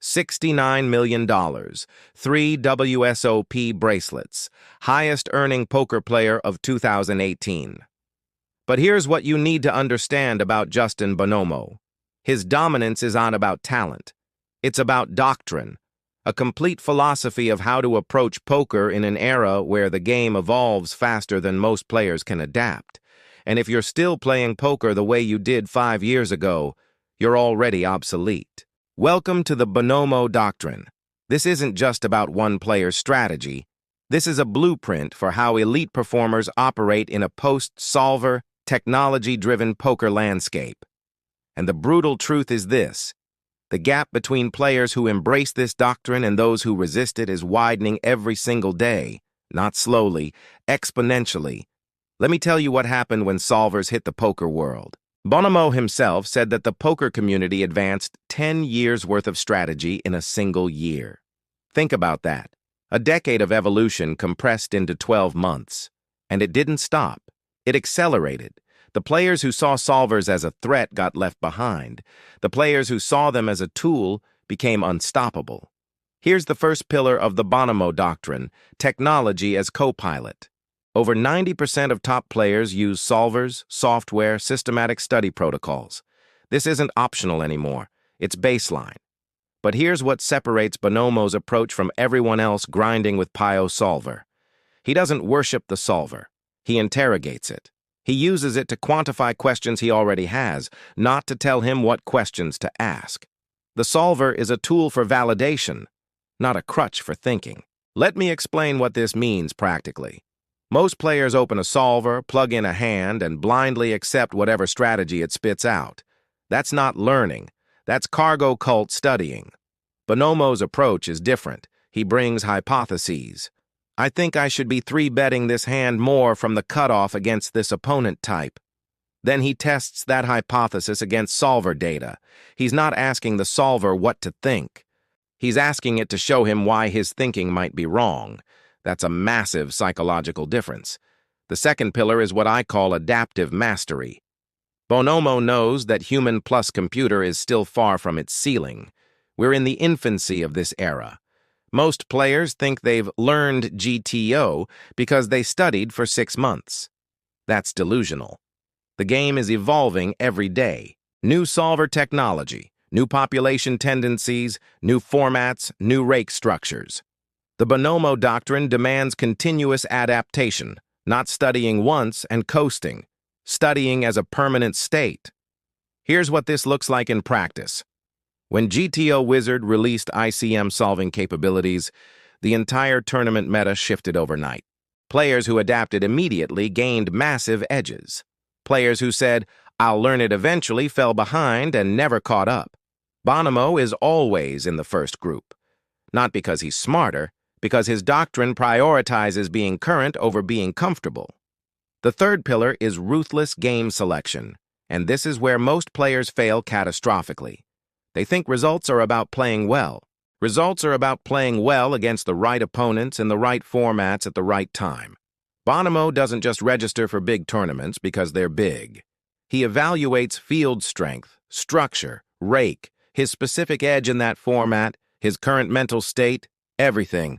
$69 million, 3 WSOP bracelets, highest earning poker player of 2018. But here's what you need to understand about Justin Bonomo. His dominance is not about talent. It's about doctrine, a complete philosophy of how to approach poker in an era where the game evolves faster than most players can adapt. And if you're still playing poker the way you did 5 years ago, you're already obsolete. Welcome to the Bonomo Doctrine. This isn't just about one player's strategy. This is a blueprint for how elite performers operate in a post-solver, technology-driven poker landscape. And the brutal truth is this: the gap between players who embrace this doctrine and those who resist it is widening every single day, not slowly, exponentially. Let me tell you what happened when solvers hit the poker world. Bonomo himself said that the poker community advanced 10 years' worth of strategy in a single year. Think about that. A decade of evolution compressed into 12 months. And it didn't stop. It accelerated. The players who saw solvers as a threat got left behind. The players who saw them as a tool became unstoppable. Here's the first pillar of the Bonomo Doctrine: technology as co-pilot. Over 90% of top players use solvers, software, systematic study protocols. This isn't optional anymore. It's baseline. But here's what separates Bonomo's approach from everyone else grinding with Pio Solver. He doesn't worship the solver. He interrogates it. He uses it to quantify questions he already has, not to tell him what questions to ask. The solver is a tool for validation, not a crutch for thinking. Let me explain what this means practically. Most players open a solver, plug in a hand, and blindly accept whatever strategy it spits out. That's not learning. That's cargo cult studying. Bonomo's approach is different. He brings hypotheses. I think I should be 3-betting this hand more from the cutoff against this opponent type. Then he tests that hypothesis against solver data. He's not asking the solver what to think. He's asking it to show him why his thinking might be wrong. That's a massive psychological difference. The second pillar is what I call adaptive mastery. Bonomo knows that human plus computer is still far from its ceiling. We're in the infancy of this era. Most players think they've learned GTO because they studied for 6 months. That's delusional. The game is evolving every day. New solver technology, new population tendencies, new formats, new rake structures. The Bonomo Doctrine demands continuous adaptation, not studying once and coasting, studying as a permanent state. Here's what this looks like in practice. When GTO Wizard released ICM solving capabilities, the entire tournament meta shifted overnight. Players who adapted immediately gained massive edges. Players who said, "I'll learn it eventually," fell behind and never caught up. Bonomo is always in the first group. Not because he's smarter, because his doctrine prioritizes being current over being comfortable. The third pillar is ruthless game selection, and this is where most players fail catastrophically. They think results are about playing well. Results are about playing well against the right opponents in the right formats at the right time. Bonomo doesn't just register for big tournaments because they're big. He evaluates field strength, structure, rake, his specific edge in that format, his current mental state, everything.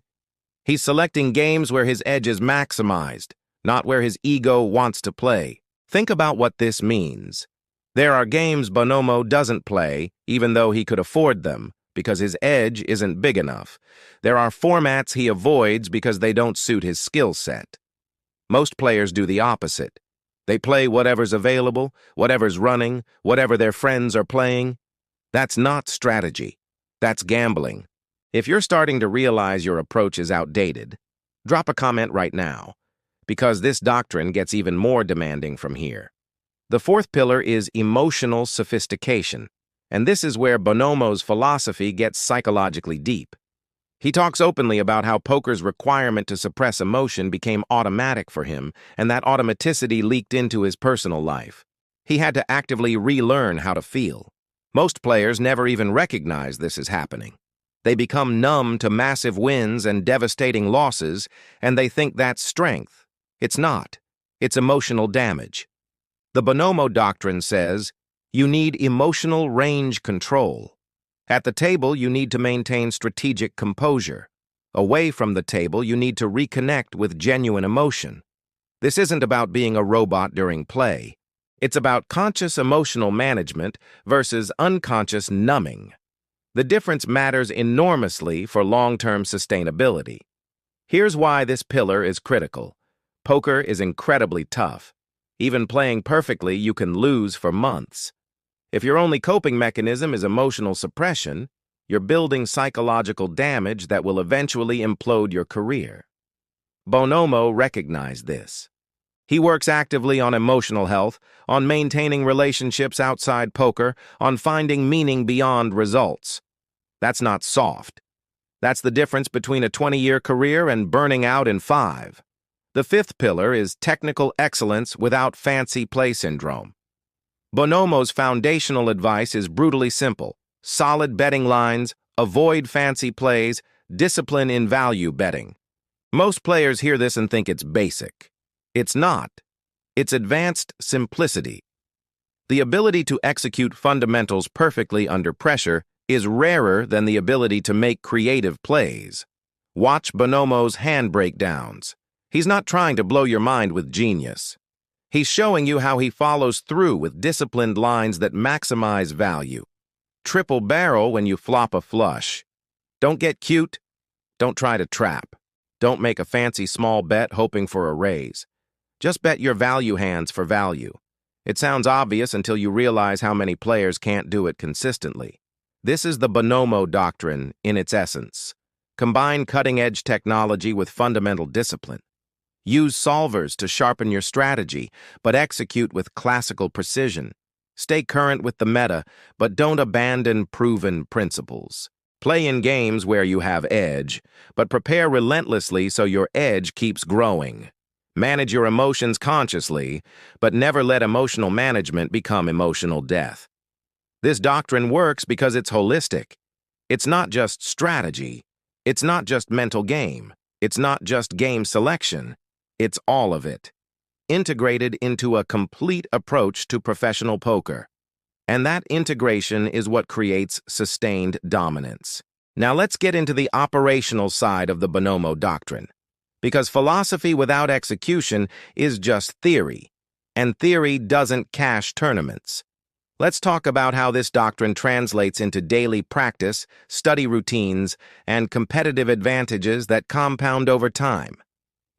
He's selecting games where his edge is maximized, not where his ego wants to play. Think about what this means. There are games Bonomo doesn't play, even though he could afford them, because his edge isn't big enough. There are formats he avoids because they don't suit his skill set. Most players do the opposite. They play whatever's available, whatever's running, whatever their friends are playing. That's not strategy. That's gambling. If you're starting to realize your approach is outdated, drop a comment right now, because this doctrine gets even more demanding from here. The fourth pillar is emotional sophistication, and this is where Bonomo's philosophy gets psychologically deep. He talks openly about how poker's requirement to suppress emotion became automatic for him, and that automaticity leaked into his personal life. He had to actively relearn how to feel. Most players never even recognize this is happening. They become numb to massive wins and devastating losses, and they think that's strength. It's not. It's emotional damage. The Bonomo Doctrine says, you need emotional range control. At the table, you need to maintain strategic composure. Away from the table, you need to reconnect with genuine emotion. This isn't about being a robot during play. It's about conscious emotional management versus unconscious numbing. The difference matters enormously for long-term sustainability. Here's why this pillar is critical. Poker is incredibly tough. Even playing perfectly, you can lose for months. If your only coping mechanism is emotional suppression, you're building psychological damage that will eventually implode your career. Bonomo recognized this. He works actively on emotional health, on maintaining relationships outside poker, on finding meaning beyond results. That's not soft. That's the difference between a 20-year career and burning out in 5. The fifth pillar is technical excellence without fancy play syndrome. Bonomo's foundational advice is brutally simple. Solid betting lines, avoid fancy plays, discipline in value betting. Most players hear this and think it's basic. It's not. It's advanced simplicity. The ability to execute fundamentals perfectly under pressure is rarer than the ability to make creative plays. Watch Bonomo's hand breakdowns. He's not trying to blow your mind with genius. He's showing you how he follows through with disciplined lines that maximize value. Triple barrel when you flop a flush. Don't get cute. Don't try to trap. Don't make a fancy small bet hoping for a raise. Just bet your value hands for value. It sounds obvious until you realize how many players can't do it consistently. This is the Bonomo doctrine in its essence. Combine cutting-edge technology with fundamental discipline. Use solvers to sharpen your strategy, but execute with classical precision. Stay current with the meta, but don't abandon proven principles. Play in games where you have edge, but prepare relentlessly so your edge keeps growing. Manage your emotions consciously, but never let emotional management become emotional death. This doctrine works because it's holistic. It's not just strategy. It's not just mental game. It's not just game selection. It's all of it, integrated into a complete approach to professional poker. And that integration is what creates sustained dominance. Now let's get into the operational side of the Bonomo doctrine. Because philosophy without execution is just theory, and theory doesn't cash tournaments. Let's talk about how this doctrine translates into daily practice, study routines, and competitive advantages that compound over time.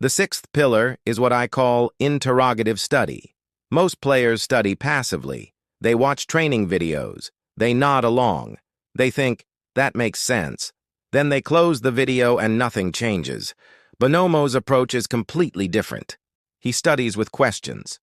The sixth pillar is what I call interrogative study. Most players study passively. They watch training videos. They nod along. They think, that makes sense. Then they close the video and nothing changes. Bonomo's approach is completely different. He studies with questions.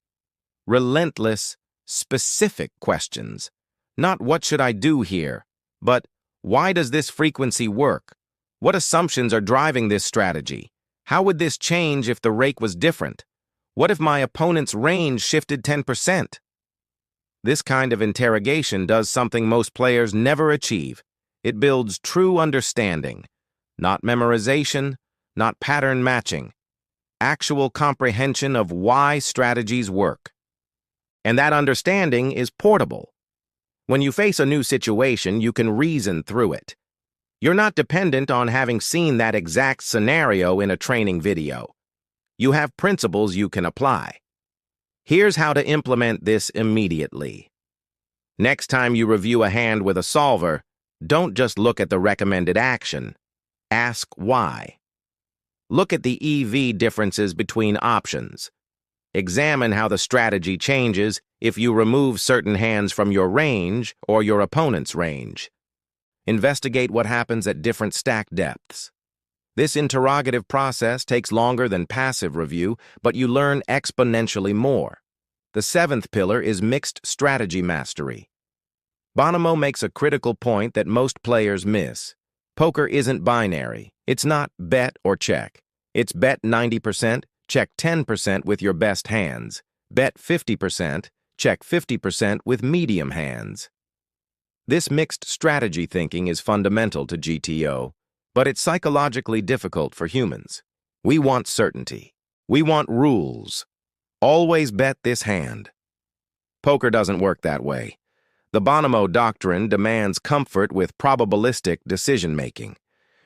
Relentless, specific questions. Not what should I do here, but why does this frequency work? What assumptions are driving this strategy? How would this change if the rake was different? What if my opponent's range shifted 10%? This kind of interrogation does something most players never achieve. It builds true understanding, not memorization, not pattern matching, actual comprehension of why strategies work. And that understanding is portable. When you face a new situation, you can reason through it. You're not dependent on having seen that exact scenario in a training video. You have principles you can apply. Here's how to implement this immediately. Next time you review a hand with a solver, don't just look at the recommended action. Ask why. Look at the EV differences between options. Examine how the strategy changes if you remove certain hands from your range or your opponent's range. Investigate what happens at different stack depths. This interrogative process takes longer than passive review, but you learn exponentially more. The seventh pillar is mixed strategy mastery. Bonomo makes a critical point that most players miss. Poker isn't binary. It's not bet or check. It's bet 90%, check 10% with your best hands. Bet 50%, check 50% with medium hands. This mixed strategy thinking is fundamental to GTO, but it's psychologically difficult for humans. We want certainty. We want rules. Always bet this hand. Poker doesn't work that way. The Bonomo doctrine demands comfort with probabilistic decision-making.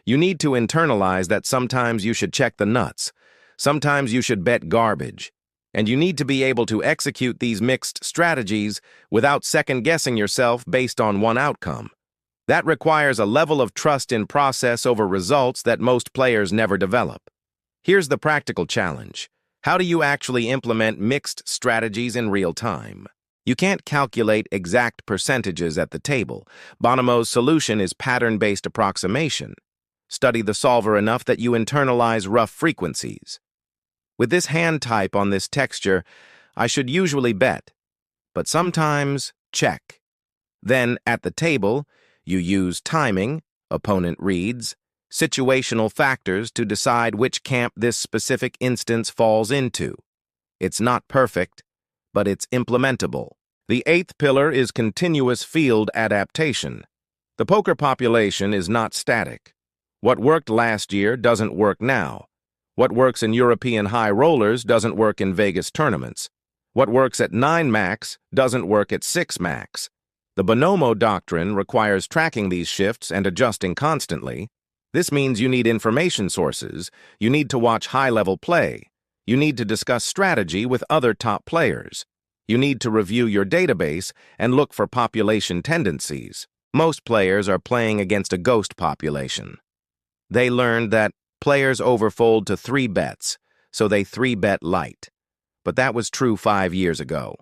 You need to internalize that sometimes you should check the nuts, sometimes you should bet garbage, and you need to be able to execute these mixed strategies without second-guessing yourself based on one outcome. That requires a level of trust in process over results that most players never develop. Here's the practical challenge. How do you actually implement mixed strategies in real time? You can't calculate exact percentages at the table. Bonomo's solution is pattern-based approximation. Study the solver enough that you internalize rough frequencies. With this hand type on this texture, I should usually bet, but sometimes check. Then, at the table, you use timing, opponent reads, situational factors to decide which camp this specific instance falls into. It's not perfect, but it's implementable. The eighth pillar is continuous field adaptation. The poker population is not static. What worked last year doesn't work now. What works in European high rollers doesn't work in Vegas tournaments. What works at 9 max doesn't work at 6 max. The Bonomo doctrine requires tracking these shifts and adjusting constantly. This means you need information sources, you need to watch high-level play, you need to discuss strategy with other top players, you need to review your database and look for population tendencies. Most players are playing against a ghost population. They learned that players overfold to 3 bets, so they 3-bet light. But that was true 5 years ago.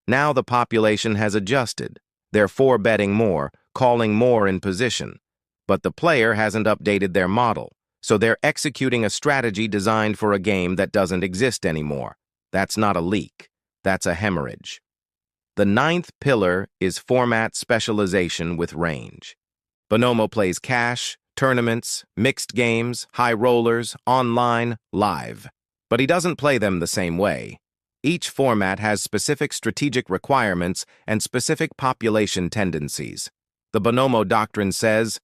Now the population has adjusted. They're 4-betting more, calling more in position. But the player hasn't updated their model, so they're executing a strategy designed for a game that doesn't exist anymore. That's not a leak. That's a hemorrhage. The 9th pillar is format specialization with range. Bonomo plays cash, tournaments, mixed games, high rollers, online, live. But he doesn't play them the same way. Each format has specific strategic requirements and specific population tendencies. The Bonomo doctrine says,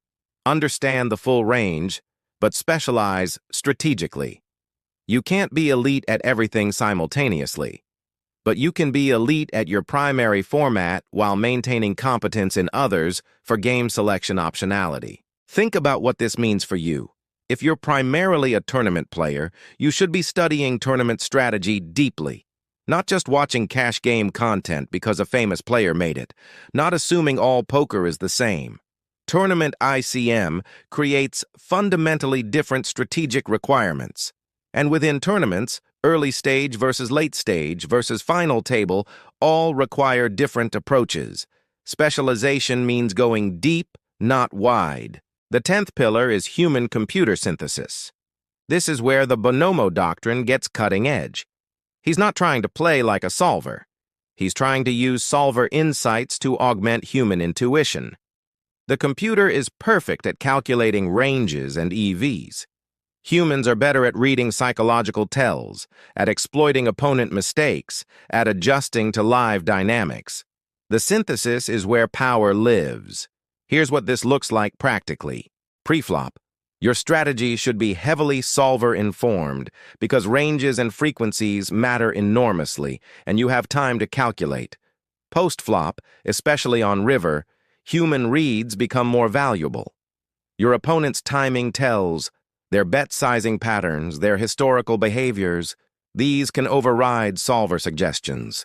understand the full range, but specialize strategically. You can't be elite at everything simultaneously, but you can be elite at your primary format while maintaining competence in others for game selection optionality. Think about what this means for you. If you're primarily a tournament player, you should be studying tournament strategy deeply. Not just watching cash game content because a famous player made it. Not assuming all poker is the same. Tournament ICM creates fundamentally different strategic requirements. And within tournaments, early stage versus late stage versus final table all require different approaches. Specialization means going deep, not wide. The 10th pillar is human-computer synthesis. This is where the Bonomo doctrine gets cutting edge. He's not trying to play like a solver. He's trying to use solver insights to augment human intuition. The computer is perfect at calculating ranges and EVs. Humans are better at reading psychological tells, at exploiting opponent mistakes, at adjusting to live dynamics. The synthesis is where power lives. Here's what this looks like practically. Preflop. Your strategy should be heavily solver-informed because ranges and frequencies matter enormously, and you have time to calculate. Post-flop, especially on river, human reads become more valuable. Your opponent's timing tells, their bet-sizing patterns, their historical behaviors, these can override solver suggestions.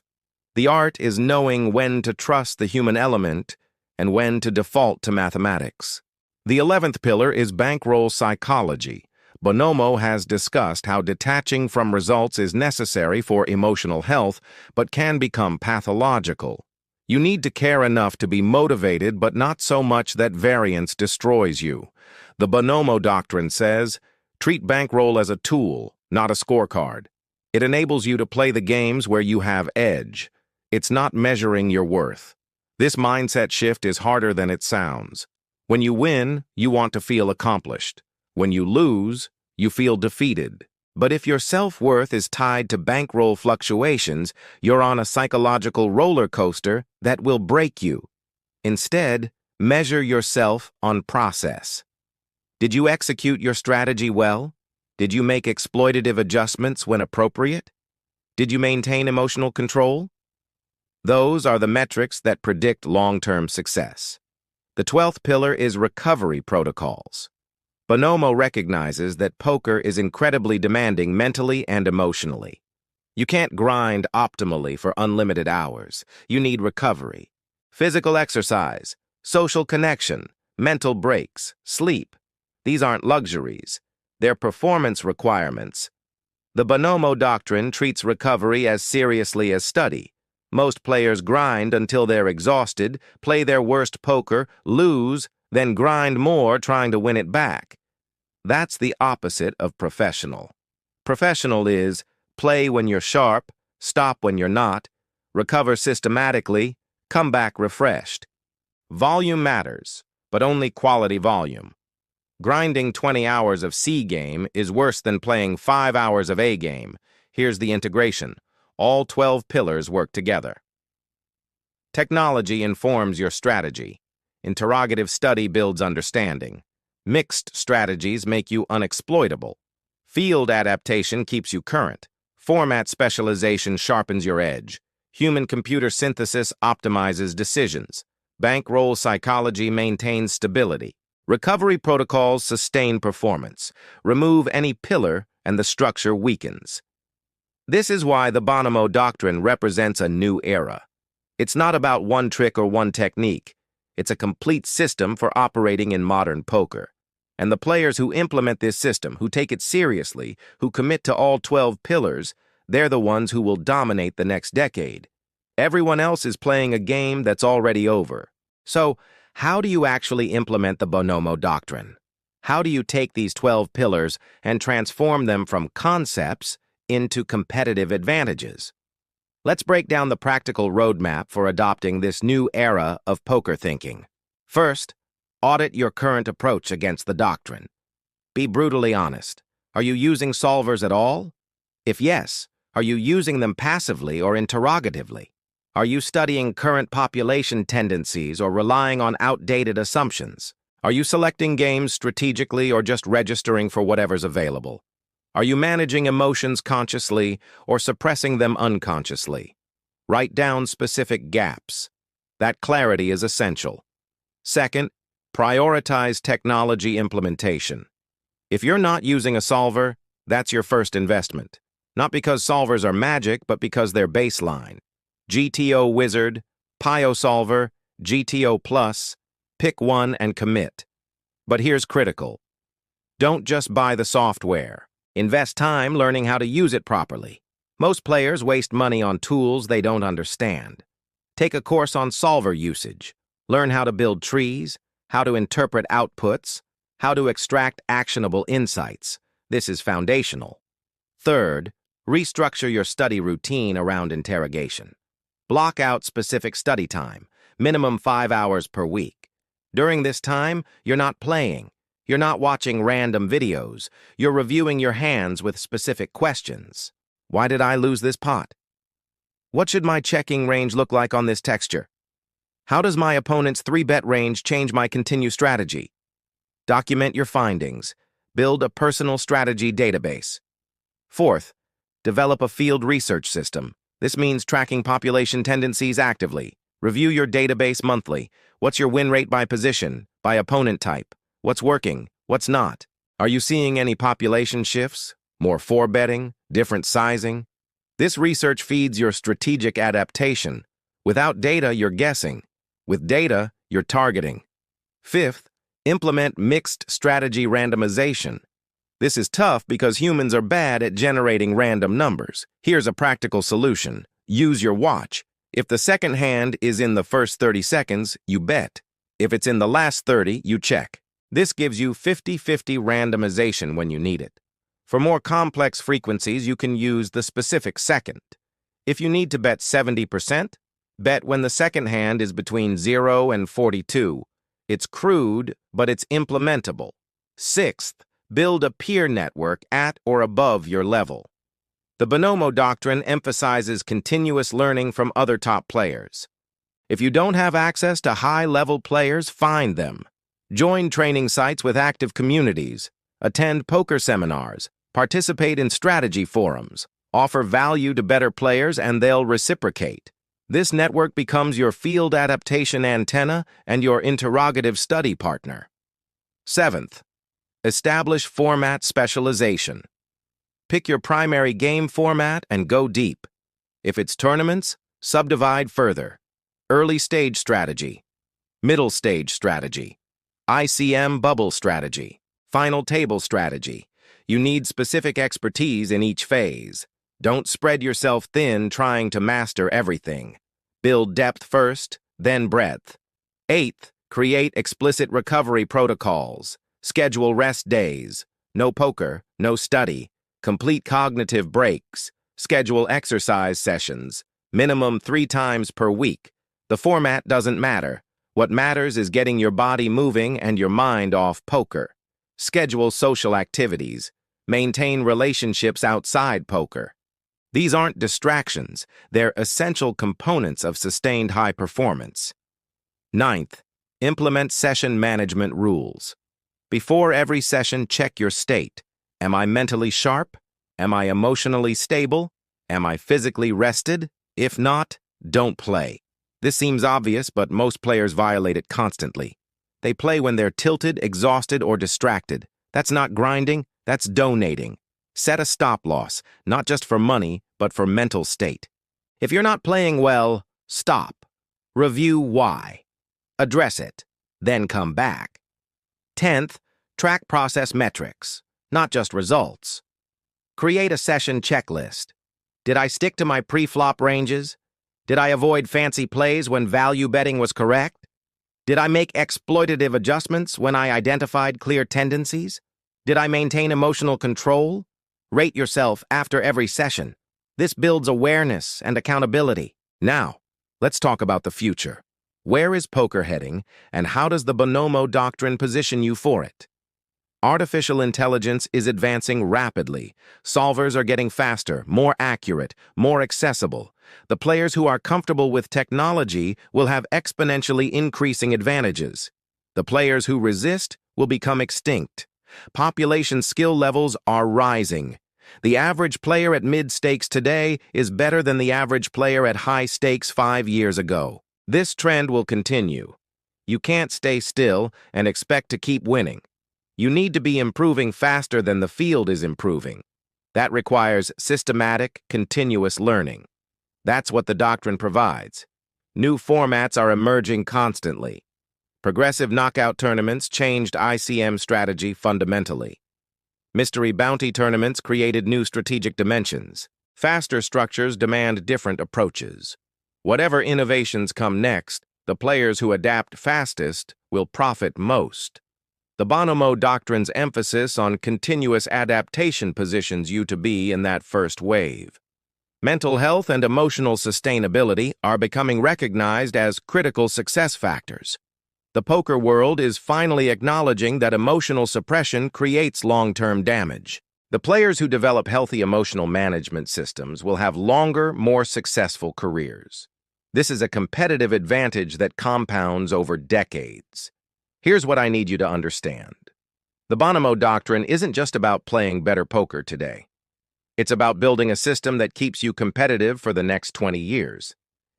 The art is knowing when to trust the human element and when to default to mathematics. The 11th pillar is bankroll psychology. Bonomo has discussed how detaching from results is necessary for emotional health, but can become pathological. You need to care enough to be motivated, but not so much that variance destroys you. The Bonomo doctrine says, treat bankroll as a tool, not a scorecard. It enables you to play the games where you have edge. It's not measuring your worth. This mindset shift is harder than it sounds. When you win, you want to feel accomplished. When you lose, you feel defeated. But if your self-worth is tied to bankroll fluctuations, you're on a psychological roller coaster that will break you. Instead, measure yourself on process. Did you execute your strategy well? Did you make exploitative adjustments when appropriate? Did you maintain emotional control? Those are the metrics that predict long-term success. The 12th pillar is recovery protocols. Bonomo recognizes that poker is incredibly demanding mentally and emotionally. You can't grind optimally for unlimited hours. You need recovery. Physical exercise, social connection, mental breaks, sleep. These aren't luxuries. They're performance requirements. The Bonomo Doctrine treats recovery as seriously as study. Most players grind until they're exhausted, play their worst poker, lose, then grind more trying to win it back. That's the opposite of professional. Professional is play when you're sharp, stop when you're not, recover systematically, come back refreshed. Volume matters, but only quality volume. Grinding 20 hours of C game is worse than playing 5 hours of A game. Here's the integration. All 12 pillars work together. Technology informs your strategy. Interrogative study builds understanding. Mixed strategies make you unexploitable. Field adaptation keeps you current. Format specialization sharpens your edge. Human-computer synthesis optimizes decisions. Bankroll psychology maintains stability. Recovery protocols sustain performance. Remove any pillar and the structure weakens. This is why the Bonomo Doctrine represents a new era. It's not about one trick or one technique. It's a complete system for operating in modern poker. And the players who implement this system, who take it seriously, who commit to all 12 pillars, they're the ones who will dominate the next decade. Everyone else is playing a game that's already over. So, how do you actually implement the Bonomo Doctrine? How do you take these 12 pillars and transform them from concepts into competitive advantages? Let's break down the practical roadmap for adopting this new era of poker thinking. First, audit your current approach against the doctrine. Be brutally honest. Are you using solvers at all? If yes, are you using them passively or interrogatively? Are you studying current population tendencies or relying on outdated assumptions? Are you selecting games strategically or just registering for whatever's available? Are you managing emotions consciously or suppressing them unconsciously? Write down specific gaps. That clarity is essential. Second, prioritize technology implementation. If you're not using a solver, that's your first investment. Not because solvers are magic, but because they're baseline. GTO Wizard, Pio Solver, GTO Plus, pick one and commit. But here's critical. Don't just buy the software. Invest time learning how to use it properly. Most players waste money on tools they don't understand. Take a course on solver usage. Learn how to build trees, how to interpret outputs, how to extract actionable insights. This is foundational. Third, restructure your study routine around interrogation. Block out specific study time, minimum 5 hours per week. During this time, you're not playing. You're not watching random videos. You're reviewing your hands with specific questions. Why did I lose this pot? What should my checking range look like on this texture? How does my opponent's 3-bet range change my continue strategy? Document your findings. Build a personal strategy database. Fourth, develop a field research system. This means tracking population tendencies actively. Review your database monthly. What's your win rate by position, by opponent type? What's working? What's not? Are you seeing any population shifts? More 4-betting? Different sizing? This research feeds your strategic adaptation. Without data, you're guessing. With data, you're targeting. Fifth, implement mixed strategy randomization. This is tough because humans are bad at generating random numbers. Here's a practical solution. Use your watch. If the second hand is in the first 30 seconds, you bet. If it's in the last 30, you check. This gives you 50-50 randomization when you need it. For more complex frequencies, you can use the specific second. If you need to bet 70%, bet when the second hand is between 0 and 42. It's crude, but it's implementable. Sixth, build a peer network at or above your level. The Bonomo Doctrine emphasizes continuous learning from other top players. If you don't have access to high-level players, find them. Join training sites with active communities. Attend poker seminars. Participate in strategy forums. Offer value to better players and they'll reciprocate. This network becomes your field adaptation antenna and your interrogative study partner. Seventh, establish format specialization. Pick your primary game format and go deep. If it's tournaments, subdivide further. Early stage strategy, middle stage strategy, ICM bubble strategy, final table strategy. You need specific expertise in each phase. Don't spread yourself thin trying to master everything. Build depth first, then breadth. Eighth, create explicit recovery protocols. Schedule rest days. No poker, no study. Complete cognitive breaks. Schedule exercise sessions. Minimum 3 times per week. The format doesn't matter. What matters is getting your body moving and your mind off poker. Schedule social activities. Maintain relationships outside poker. These aren't distractions. They're essential components of sustained high performance. Ninth, implement session management rules. Before every session, check your state. Am I mentally sharp? Am I emotionally stable? Am I physically rested? If not, don't play. This seems obvious, but most players violate it constantly. They play when they're tilted, exhausted, or distracted. That's not grinding, that's donating. Set a stop-loss, not just for money, but for mental state. If you're not playing well, stop. Review why. Address it, then come back. 10th, track process metrics, not just results. Create a session checklist. Did I stick to my pre-flop ranges? Did I avoid fancy plays when value betting was correct? Did I make exploitative adjustments when I identified clear tendencies? Did I maintain emotional control? Rate yourself after every session. This builds awareness and accountability. Now, let's talk about the future. Where is poker heading, and how does the Bonomo Doctrine position you for it? Artificial intelligence is advancing rapidly. Solvers are getting faster, more accurate, more accessible. The players who are comfortable with technology will have exponentially increasing advantages. The players who resist will become extinct. Population skill levels are rising. The average player at mid-stakes today is better than the average player at high stakes 5 years ago. This trend will continue. You can't stay still and expect to keep winning. You need to be improving faster than the field is improving. That requires systematic, continuous learning. That's what the Doctrine provides. New formats are emerging constantly. Progressive knockout tournaments changed ICM strategy fundamentally. Mystery bounty tournaments created new strategic dimensions. Faster structures demand different approaches. Whatever innovations come next, the players who adapt fastest will profit most. The Bonomo Doctrine's emphasis on continuous adaptation positions you to be in that first wave. Mental health and emotional sustainability are becoming recognized as critical success factors. The poker world is finally acknowledging that emotional suppression creates long-term damage. The players who develop healthy emotional management systems will have longer, more successful careers. This is a competitive advantage that compounds over decades. Here's what I need you to understand. The Bonomo Doctrine isn't just about playing better poker today. It's about building a system that keeps you competitive for the next 20 years.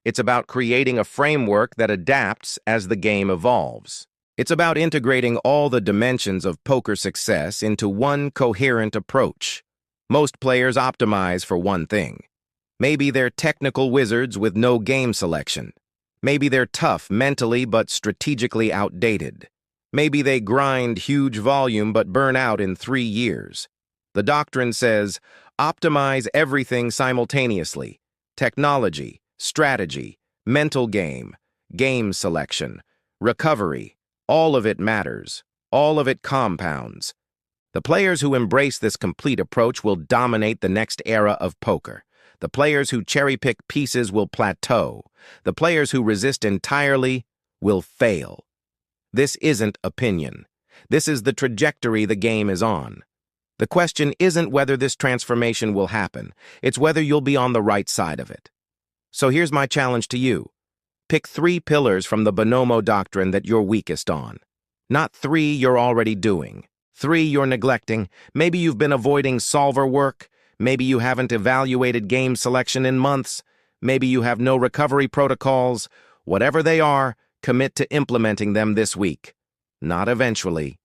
It's about creating a framework that adapts as the game evolves. It's about integrating all the dimensions of poker success into one coherent approach. Most players optimize for one thing. Maybe they're technical wizards with no game selection. Maybe they're tough mentally but strategically outdated. Maybe they grind huge volume but burn out in 3 years. The Doctrine says, optimize everything simultaneously. Technology, strategy, mental game, game selection, recovery. All of it matters. All of it compounds. The players who embrace this complete approach will dominate the next era of poker. The players who cherry-pick pieces will plateau. The players who resist entirely will fail. This isn't opinion. This is the trajectory the game is on. The question isn't whether this transformation will happen. It's whether you'll be on the right side of it. So here's my challenge to you. Pick 3 pillars from the Bonomo Doctrine that you're weakest on. Not 3 you're already doing. 3 you're neglecting. Maybe you've been avoiding solver work. Maybe you haven't evaluated game selection in months. Maybe you have no recovery protocols. Whatever they are, commit to implementing them this week. Not eventually.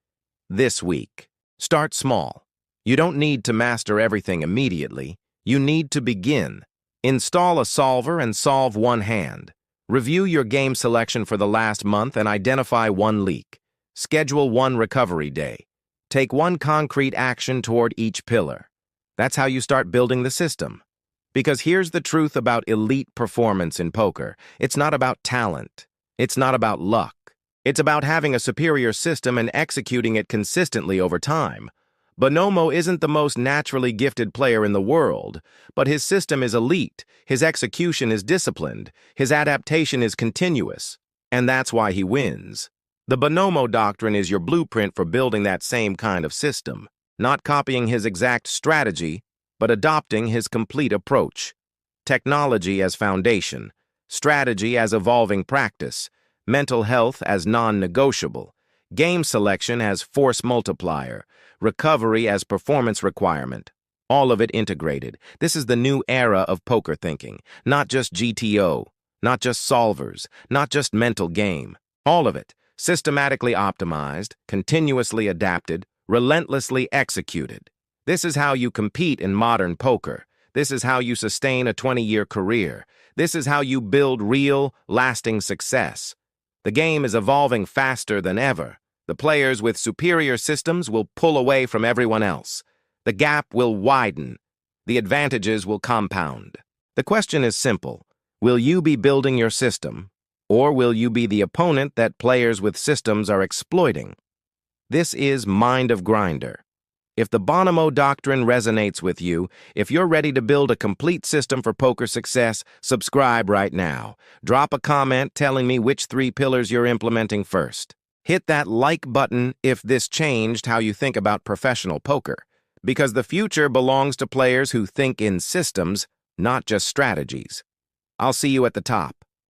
This week. Start small. You don't need to master everything immediately. You need to begin. Install a solver and solve one hand. Review your game selection for the last month and identify one leak. Schedule one recovery day. Take one concrete action toward each pillar. That's how you start building the system. Because here's the truth about elite performance in poker. It's not about talent. It's not about luck. It's about having a superior system and executing it consistently over time. Bonomo isn't the most naturally gifted player in the world, but his system is elite, his execution is disciplined, his adaptation is continuous, and that's why he wins. The Bonomo Doctrine is your blueprint for building that same kind of system, not copying his exact strategy, but adopting his complete approach. Technology as foundation, strategy as evolving practice, mental health as non-negotiable, game selection as force multiplier, recovery as performance requirement. All of it integrated. This is the new era of poker thinking. Not just GTO, not just solvers, not just mental game. All of it, systematically optimized, continuously adapted, relentlessly executed. This is how you compete in modern poker. This is how you sustain a 20-year career. This is how you build real, lasting success. The game is evolving faster than ever. The players with superior systems will pull away from everyone else. The gap will widen. The advantages will compound. The question is simple. Will you be building your system, or will you be the opponent that players with systems are exploiting? This is Mind of Grinder. If the Bonomo Doctrine resonates with you, if you're ready to build a complete system for poker success, subscribe right now. Drop a comment telling me which 3 pillars you're implementing first. Hit that like button if this changed how you think about professional poker, because the future belongs to players who think in systems, not just strategies. I'll see you at the top.